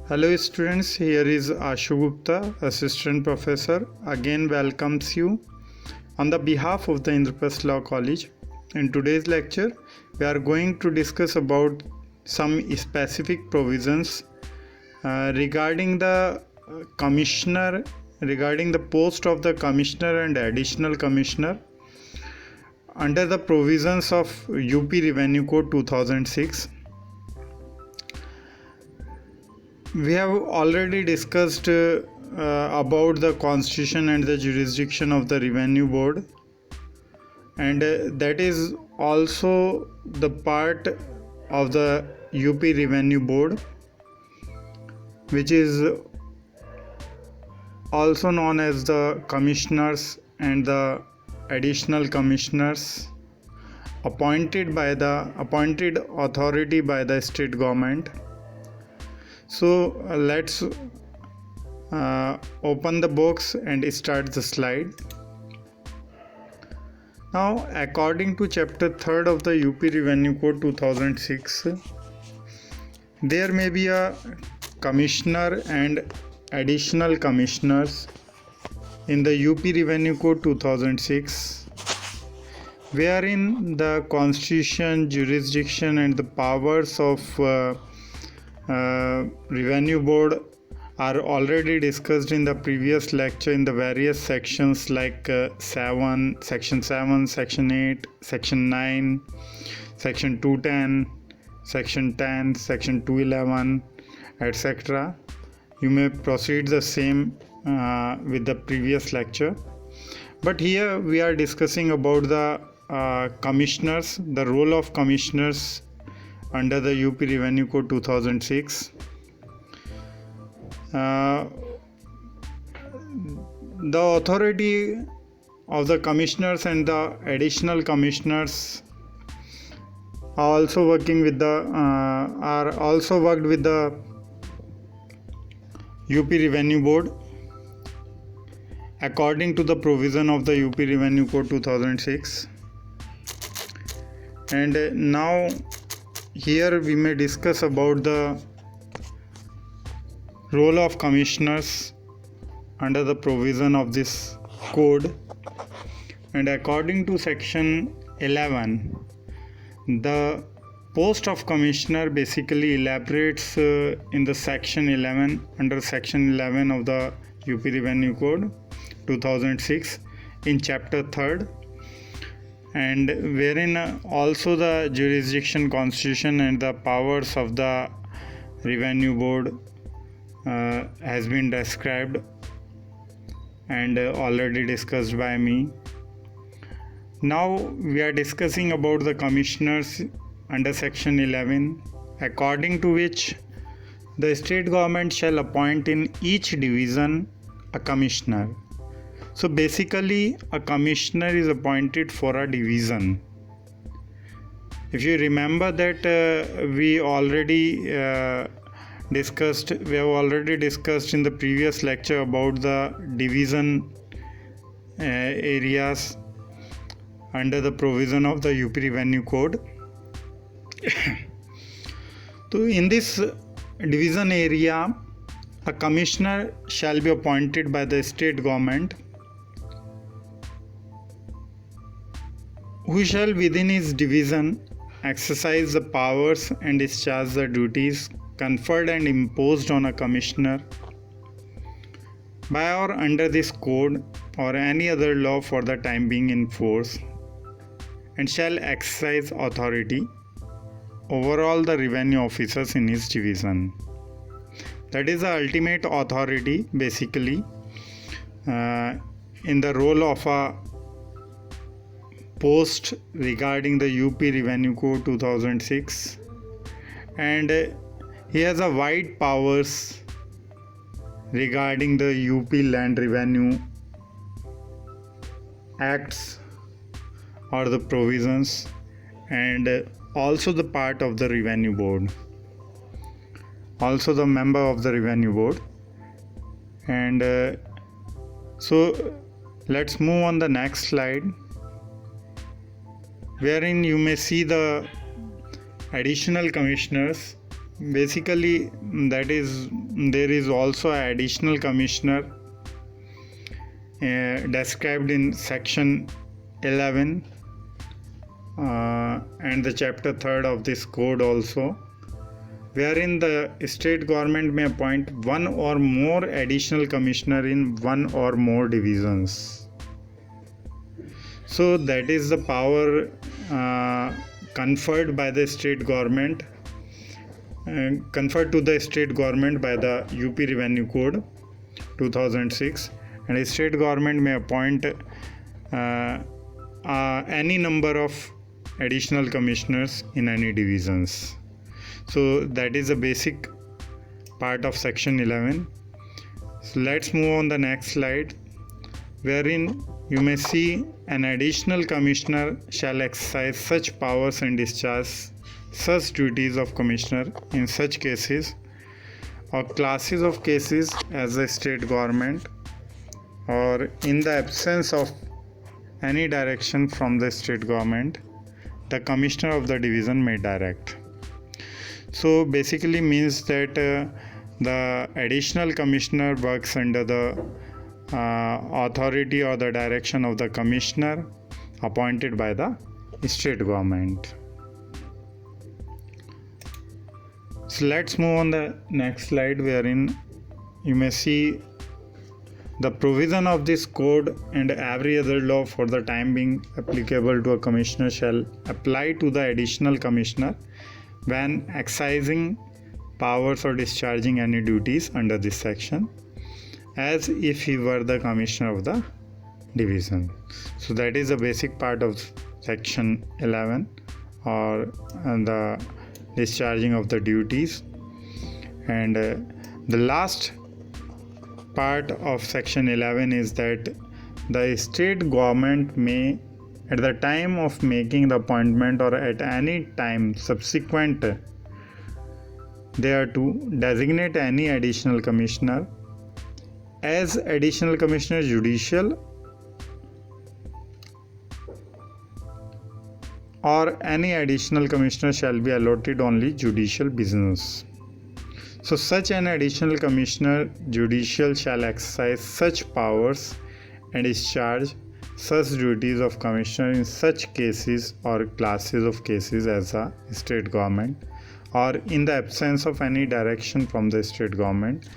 Hello students, here is Ashu Gupta, Assistant Professor, again welcomes you on the behalf of the Indraprasth Law College. In today's lecture, we are going to discuss about some specific provisions regarding the commissioner, regarding the post of the commissioner and additional commissioner under the provisions of UP Revenue Code 2006. We have already discussed about the constitution and the jurisdiction of the revenue board, and that is also the part of the UP revenue board, which is also known as the commissioners and the additional commissioners appointed authority by the state government. So let's open the box and start the slide. Now, according to chapter 3rd of the UP Revenue Code 2006, there may be a commissioner and additional commissioners in the UP Revenue Code 2006, wherein the constitution, jurisdiction and the powers of revenue board are already discussed in the previous lecture in the various sections like section 7, section 8, section 9, section 210, section 10, section 211, etc. You may proceed the same with the previous lecture, but here we are discussing about the commissioners, the role of commissioners under the UP Revenue Code 2006. The authority of the commissioners and the additional commissioners are also worked with the UP Revenue Board according to the provision of the UP Revenue Code 2006. And now here we may discuss about the role of commissioners under the provision of this code. And according to section 11, the post of commissioner basically elaborates in the section 11, under section 11 of the UP Revenue Code 2006 in chapter 3rd, and wherein also the jurisdiction, constitution and the powers of the revenue board has been described and already discussed by me. Now we are discussing about the commissioners under section 11, according to which the state government shall appoint in each division a commissioner. So basically a commissioner is appointed for a division. If you remember that we have already discussed in the previous lecture about the division areas under the provision of the UP Revenue Code. So in this division area, a commissioner shall be appointed by the state government, who shall within his division exercise the powers and discharge the duties conferred and imposed on a commissioner by or under this code or any other law for the time being in force, and shall exercise authority over all the revenue officers in his division. That is the ultimate authority basically in the role of a post regarding the UP Revenue Code 2006, and he has a wide powers regarding the UP Land Revenue Acts or the provisions, and also the part of the revenue board, also the member of the revenue board. And so let's move on the next slide, wherein you may see the additional commissioners basically that is, there is also an additional commissioner described in section 11 and the chapter 3rd of this code also, wherein the state government may appoint one or more additional commissioner in one or more divisions. So that is the power conferred by the state government, conferred to the state government by the UP Revenue Code 2006, and the state government may appoint any number of additional commissioners in any divisions. So that is a basic part of section 11. So let's move on the next slide, wherein you may see an additional commissioner shall exercise such powers and discharge such duties of commissioner in such cases or classes of cases as the state government, or in the absence of any direction from the state government, the commissioner of the division may direct. So basically means that the additional commissioner works under the authority or the direction of the commissioner appointed by the state government. So let's move on the next slide, wherein you may see the provision of this code and every other law for the time being applicable to a commissioner shall apply to the additional commissioner when exercising powers or discharging any duties under this section, as if he were the commissioner of the division. So that is a basic part of section 11, or the discharging of the duties. And the last part of section 11 is that the state government may, at the time of making the appointment or at any time subsequent thereto, designate any additional commissioner as additional commissioner judicial or any additional commissioner shall be allotted only judicial business. So such an additional commissioner judicial shall exercise such powers and discharge such duties of commissioner in such cases or classes of cases as a state government, or in the absence of any direction from the state government,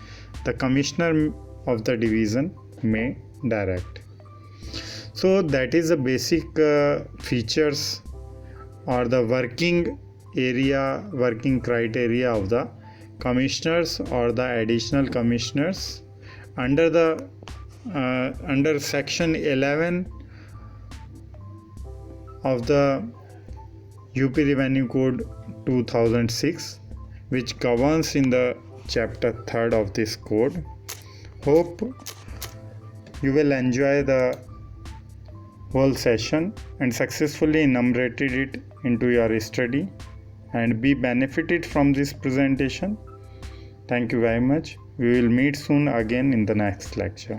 the commissioner of the division may direct. So that is the basic features or the working area, working criteria of the commissioners or the additional commissioners under the under section 11 of the UP Revenue Code 2006, which governs in the chapter 3rd of this code. Hope you will enjoy the whole session and successfully enumerated it into your study and be benefited from this presentation. Thank you very much. We will meet soon again in the next lecture.